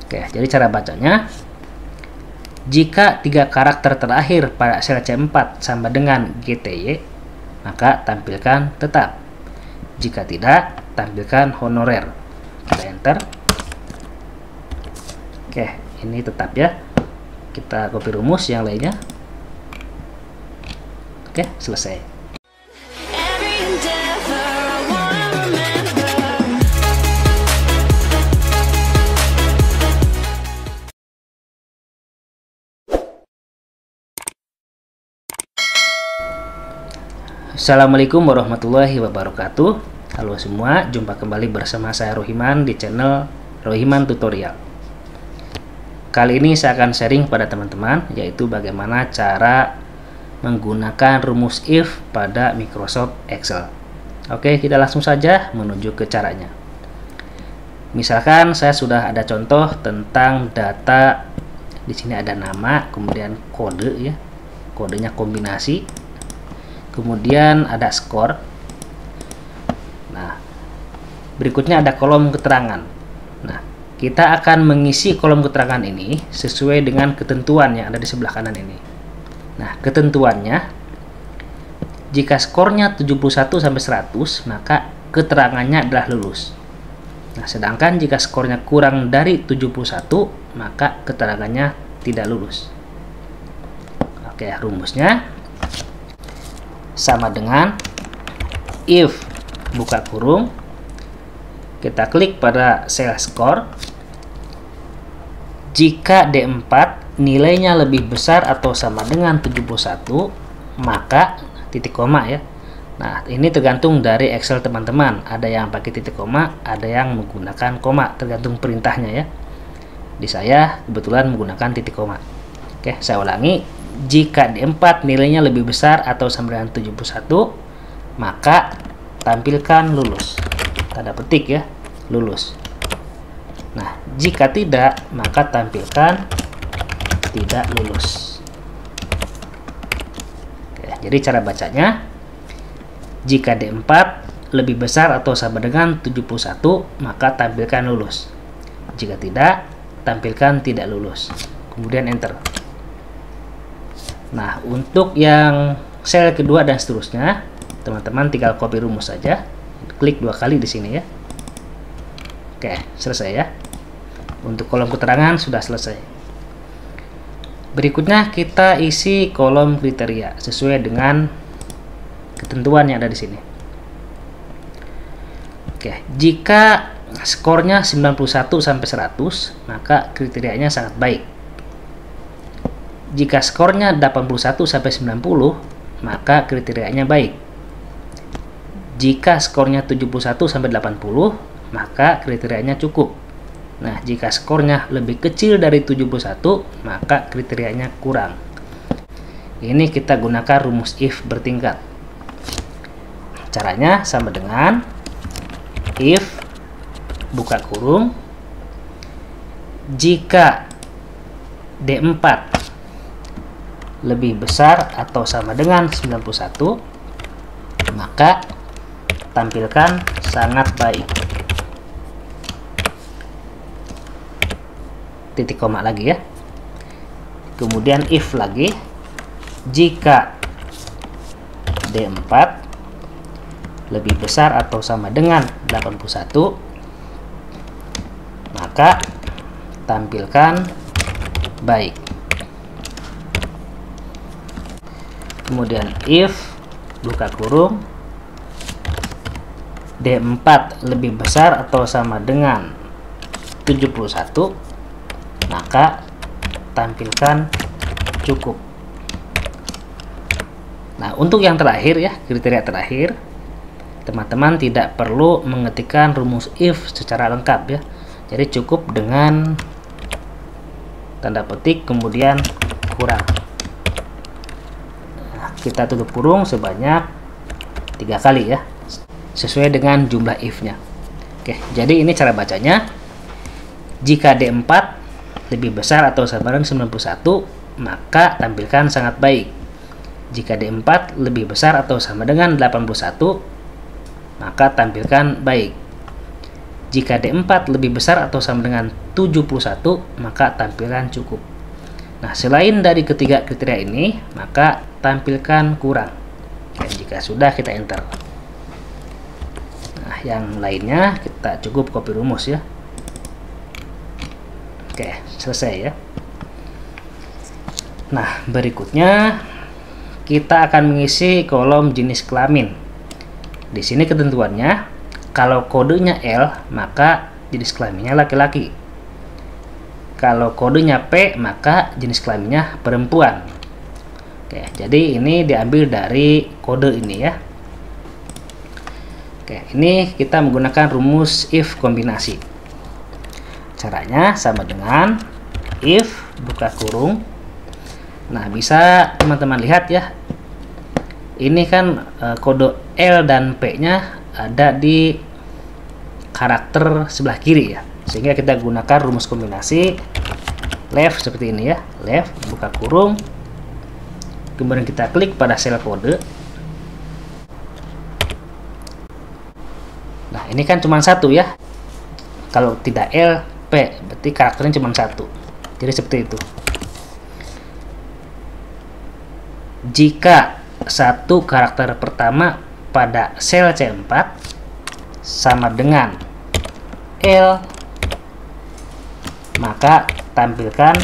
Oke, jadi cara bacanya, jika 3 karakter terakhir pada sel C4 sama dengan GTY, maka tampilkan tetap. Jika tidak, tampilkan honorer. Kita enter. Oke, ini tetap ya. Kita copy rumus yang lainnya. Oke, selesai. Assalamualaikum warahmatullahi wabarakatuh. Halo semua, jumpa kembali bersama saya Rohiman di channel Rohiman Tutorial. Kali ini saya akan sharing pada teman-teman, yaitu bagaimana cara menggunakan rumus if pada Microsoft Excel. Oke, kita langsung saja menuju ke caranya. Misalkan saya sudah ada contoh tentang data, di sini ada nama, kemudian kode ya, kodenya kombinasi. Kemudian ada skor. Nah, berikutnya ada kolom keterangan. Nah, kita akan mengisi kolom keterangan ini sesuai dengan ketentuan yang ada di sebelah kanan ini. Nah, ketentuannya, jika skornya 71 sampai 100, maka keterangannya adalah lulus. Nah, sedangkan jika skornya kurang dari 71, maka keterangannya tidak lulus. Oke, rumusnya sama dengan if buka kurung, kita klik pada sel skor, jika D4 nilainya lebih besar atau sama dengan 71, maka titik koma ya. Nah, ini tergantung dari Excel teman-teman, ada yang pakai titik koma, ada yang menggunakan koma, tergantung perintahnya ya. Di saya kebetulan menggunakan titik koma. Oke, saya ulangi. Jika D4 nilainya lebih besar atau sama dengan 71, maka tampilkan lulus. Tanda petik ya, lulus. Nah, jika tidak, maka tampilkan tidak lulus. Oke, jadi cara bacanya, jika D4 lebih besar atau sama dengan 71, maka tampilkan lulus. Jika tidak, tampilkan tidak lulus. Kemudian enter. Nah, untuk yang sel kedua dan seterusnya, teman-teman tinggal copy rumus saja, klik 2 kali di sini ya. Oke, selesai ya. Untuk kolom keterangan sudah selesai. Berikutnya kita isi kolom kriteria sesuai dengan ketentuan yang ada di sini. Oke, jika skornya 91 sampai 100, maka kriterianya sangat baik. Jika skornya 81 sampai 90, maka kriterianya baik. Jika skornya 71 sampai 80, maka kriterianya cukup. Nah, jika skornya lebih kecil dari 71, maka kriterianya kurang. Ini kita gunakan rumus if bertingkat. Caranya sama dengan if buka kurung, jika D4 lebih besar atau sama dengan 91, maka tampilkan sangat baik. Titik koma lagi ya. Kemudian if lagi, jika D4 lebih besar atau sama dengan 81, maka tampilkan baik. Kemudian if buka kurung, D4 lebih besar atau sama dengan 71, maka tampilkan cukup. Nah, untuk yang terakhir ya, kriteria terakhir, teman-teman tidak perlu mengetikkan rumus if secara lengkap ya. Jadi cukup dengan tanda petik kemudian kurang. Kita tutup kurung sebanyak 3 kali ya, sesuai dengan jumlah if-nya. Oke, jadi ini cara bacanya. Jika D4 lebih besar atau sama dengan 91, maka tampilkan sangat baik. Jika D4 lebih besar atau sama dengan 81, maka tampilkan baik. Jika D4 lebih besar atau sama dengan 71, maka tampilkan cukup. Nah, selain dari ketiga kriteria ini, maka tampilkan kurang. Dan jika sudah, kita enter. Nah, yang lainnya kita cukup copy rumus ya. Oke, selesai ya. Nah, berikutnya kita akan mengisi kolom jenis kelamin. Di sini ketentuannya, kalau kodenya L, maka jenis kelaminnya laki-laki. Kalau kodenya P, maka jenis kelaminnya perempuan. Oke, jadi ini diambil dari kode ini ya. Oke, ini kita menggunakan rumus if kombinasi. Caranya sama dengan if buka kurung. Nah, bisa teman-teman lihat ya. Ini kan kode L dan P-nya ada di karakter sebelah kiri ya, sehingga kita gunakan rumus kombinasi left seperti ini ya, left buka kurung, kemudian kita klik pada sel kode. Nah, ini kan cuma satu ya, kalau tidak L, P berarti karakternya cuma satu, jadi seperti itu. Jika satu karakter pertama pada sel C4 sama dengan L, maka tampilkan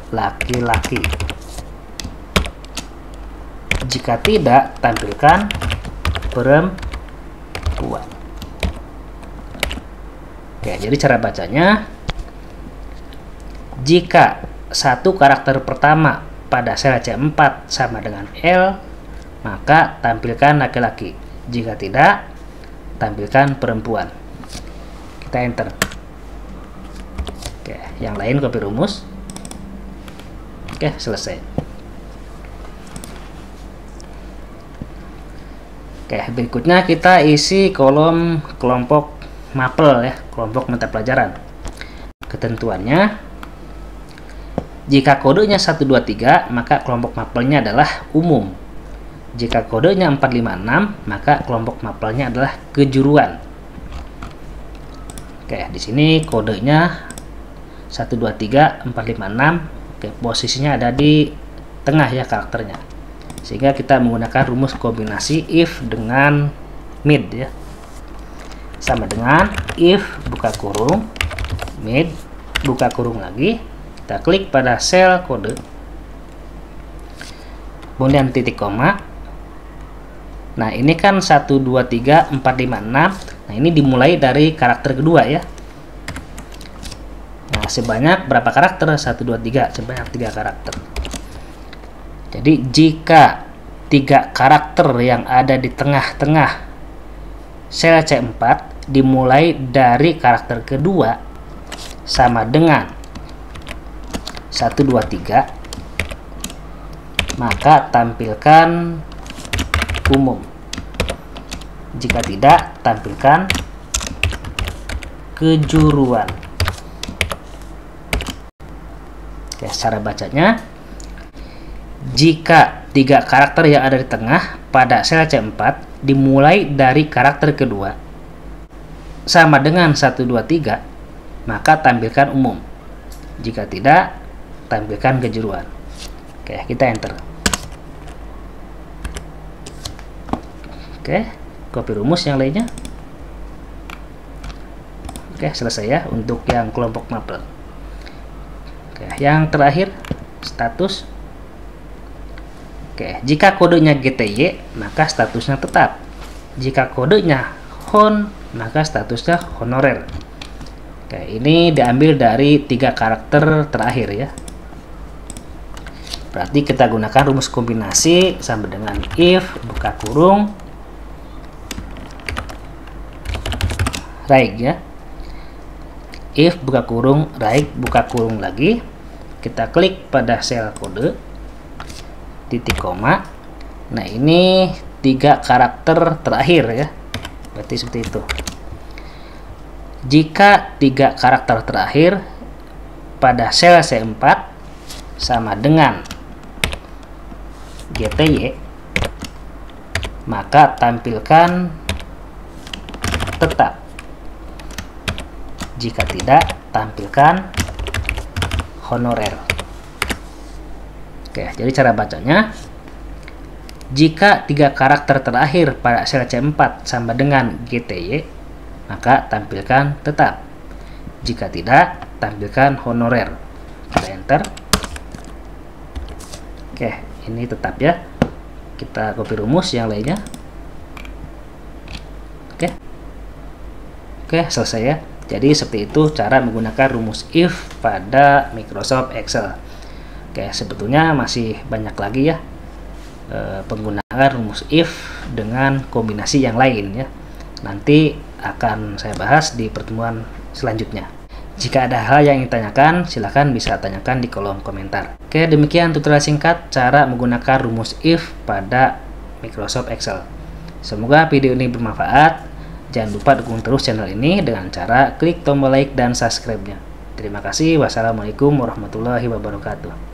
laki-laki. Jika tidak, tampilkan perempuan. Oke, jadi cara bacanya, jika satu karakter pertama pada sel C4 sama dengan L, maka tampilkan laki-laki. Jika tidak, tampilkan perempuan. Kita enter. Oke, yang lain copy rumus. Oke, selesai. Oke, berikutnya kita isi kolom kelompok mapel ya, kelompok mata pelajaran. Ketentuannya, jika kodenya 123, maka kelompok mapelnya adalah umum. Jika kodenya 456, maka kelompok mapelnya adalah kejuruan. Oke, di sini kodenya 123 456. Oke, posisinya ada di tengah ya karakternya. Sehingga kita menggunakan rumus kombinasi if dengan mid ya. Sama dengan if buka kurung, mid buka kurung lagi. Kita klik pada sel kode. Kemudian titik koma. Nah, ini kan 123 456. Nah, ini dimulai dari karakter kedua ya. Nah, sebanyak berapa karakter? 123, sebanyak 3 karakter. Jadi jika 3 karakter yang ada di tengah-tengah sel C4 dimulai dari karakter kedua sama dengan 123, maka tampilkan umum. Jika tidak, tampilkan kejuruan. Oke, cara bacanya, jika 3 karakter yang ada di tengah pada sel C4 dimulai dari karakter kedua sama dengan 123, maka tampilkan umum. Jika tidak, tampilkan kejuruan. Oke, kita enter. Oke, copy rumus yang lainnya. Oke, selesai ya untuk yang kelompok mapel. Oke, yang terakhir status. Oke, jika kodenya GTY, maka statusnya tetap. Jika kodenya hon, maka statusnya honorer. Oke, ini diambil dari 3 karakter terakhir ya. Berarti kita gunakan rumus kombinasi sama dengan if buka kurung right ya. If buka kurung right buka kurung lagi, kita klik pada sel kode titik koma. Nah, ini 3 karakter terakhir ya, berarti seperti itu. Jika 3 karakter terakhir pada sel C4 sama dengan GTY, maka tampilkan tetap. Jika tidak, tampilkan honorer. Oke, jadi cara bacanya, jika 3 karakter terakhir pada sel C4 sama dengan GTY, maka tampilkan tetap. Jika tidak, tampilkan honorer. Kita enter. Oke, ini tetap ya. Kita copy rumus yang lainnya. Oke, selesai ya. Jadi seperti itu cara menggunakan rumus if pada Microsoft Excel. Oke, sebetulnya masih banyak lagi ya penggunaan rumus if dengan kombinasi yang lain ya. Nanti akan saya bahas di pertemuan selanjutnya. Jika ada hal yang ingin ditanyakan, silahkan bisa tanyakan di kolom komentar. Oke, demikian tutorial singkat cara menggunakan rumus if pada Microsoft Excel. Semoga video ini bermanfaat. Jangan lupa dukung terus channel ini dengan cara klik tombol like dan subscribe-nya. Terima kasih. Wassalamualaikum warahmatullahi wabarakatuh.